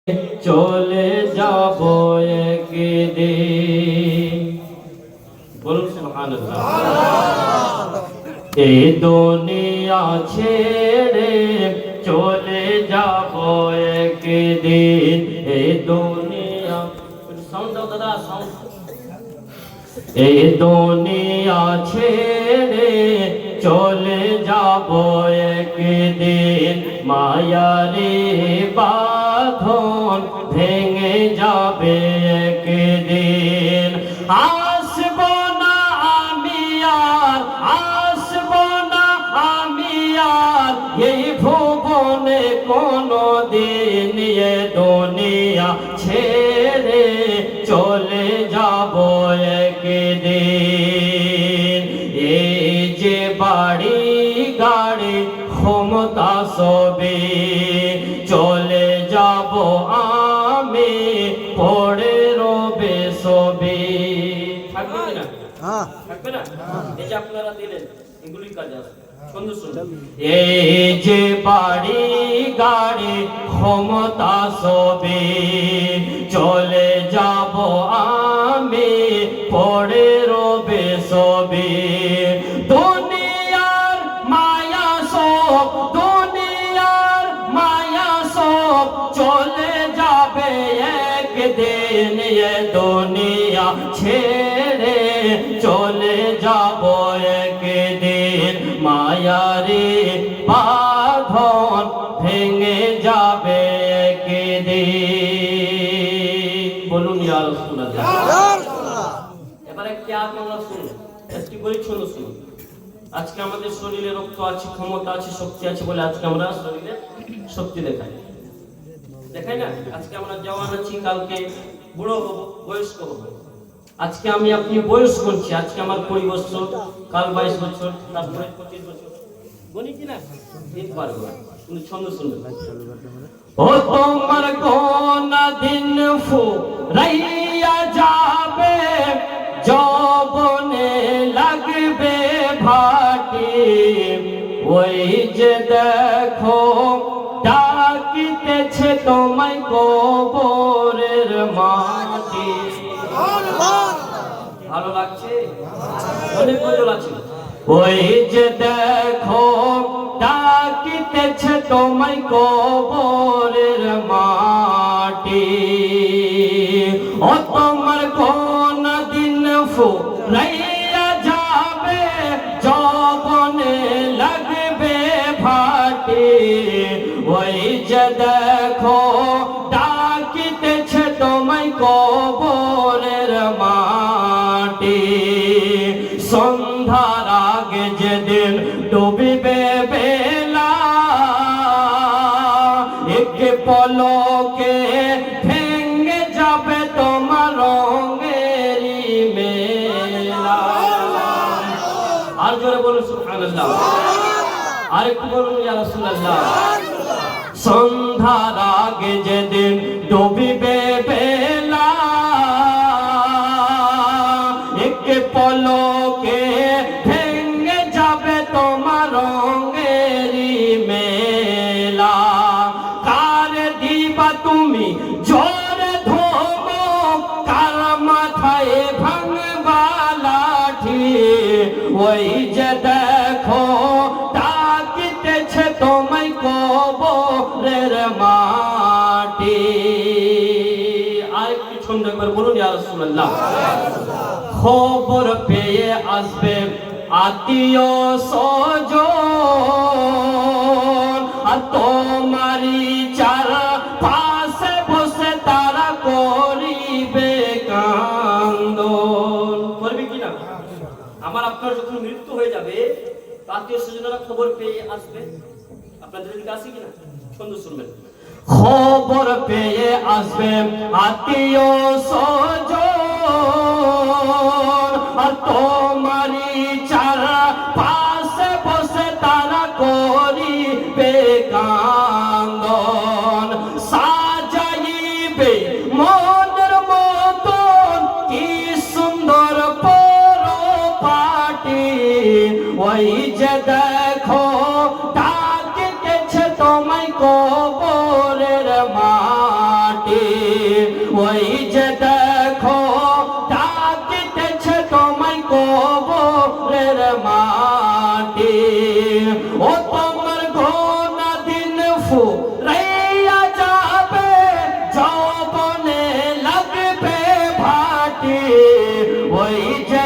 চলে যাব একদিন। বলুন সুবহানাল্লাহ। এই দুনিয়া ছেড়ে চলে যাব একদিন। এই দুনিয়া সাউন্ড দাও দাদা, সাউন্ড। এই দুনিয়া ছেড়ে চলে যাব একদিন। মায়ারে বাঁধন ভেঙে যাবে একদিন। আসব না আমি আর, আসব না আমি আর এই ভুবনে কোনো দিন। এ দুনিয়া ছেড়ে চলে যাব একদিন। এই যে বাড়ি গাড়ি ক্ষমতা সবে চলে যাব আমি, পড়ে রবে সবে। থাকবে না? থাকবে না? এই যে আপনারা দিলেন, এগুলি কাজ আছে। এই যে বাড়ি গাড়ি ক্ষমতা সবে চলে যাব আমি, পড়ে রবে সবে। দুনিয়ার মায়া সব, দুনিয়ার মায়া সব চলে যাবে একদিন। এ দুনিয়া ছেড়ে চলে যাব একদিন। মায়ারে বাঁধন ভেঙে যাবে একদিন। বলুন ইয়া রাসূলুল্লাহ। এবারে কি আপনারা শুনুন, একটি বলি শুনুন শুনুন। আজকে আমাদের শরীরে রক্ত আছে, ক্ষমতা আছে, শক্তি আছে বলে আজকে আমরা শরীরে শক্তি দেখাই, দেখাই না? আজকে আমরা জওয়ান আছি, কালকে বুড়ো হব, বয়স্ক হব। আজকে আমি আপনি বয়স করছি, আজকে আমার 20 বছর, কাল 22 বছর, তারপরে 25 বছর। বলি কি না? দিন পারবো কিন্তু ছন্দ শুনবে। ও তোমার কোন দিন ফুরাইয়া যাবে, যৌবনে লাগবে ভাটি। ওই যে দেখো ডাকিতেছে তোমায় কবরের মাটি। ভালো লাগছে? অনেক মজা আছে। ওই যে দেখো ডাকিতেছে তোমায় কবরের মাটি। ও তোমার কোন দিন ফুরাইয়া যাবে, যৌবনে লাগবে ভাটি। ওই যে দেখো ডাকিতেছে তোমায় কবরের মাটি। সন্ধ্যার আগে যেদিন ডুবিবে বেলা, এক পলকে ভেঙে যাবে তোমার রঙেরি মেলা। আর জোরে বলুন সুবহানাল্লাহ। আর একটু বলুন ইয়া রাসূলুল্লাহ। সন্ধ্যার আগে যেদিন ডুবিবে বেলা, এক পলকে ভেঙে যাবে তোমার রঙেরি মেলা। কার দিবা তুমি জোরে ধমক, কার মাথায় ভাঙবা লাঠি। ওই যে দেখো ডাকিতেছে তোমায় কবরের মাটি। আর একটু ছন্দ একবার বলুন ইয়া রাসূলুল্লাহ। খবর পেয়ে আসবে আত্মীয় স্বজন, আর তোমারই চারা পাশে বসে তারা করিবে কান্দন। করবে কিনা? আমার আপনার যখন মৃত্যু হয়ে যাবে, আত্মীয় স্বজনেরা খবর পেয়ে আসবে। আপনাদের দিকে আসি কিনা? ছন্দ শুনবেন। খবর পেয়ে আসবে আত্মীয় স্বজন, আর তোমারই চারা পাশে বসে তারা করিবে কান্দন। সাজাইবে মনের মতন কি সুন্দর পরপাটি। ওই যে দেখো ডাকিতেছে তোমায় কবরের মাটি। ওই যে দেখো ডাকিতেছে তোমায় কবরের মাটি, ও তোমার গোনা দিন ফুরাইয়া যাবে, যৌবনে লাগবে ভাটি। ওই যে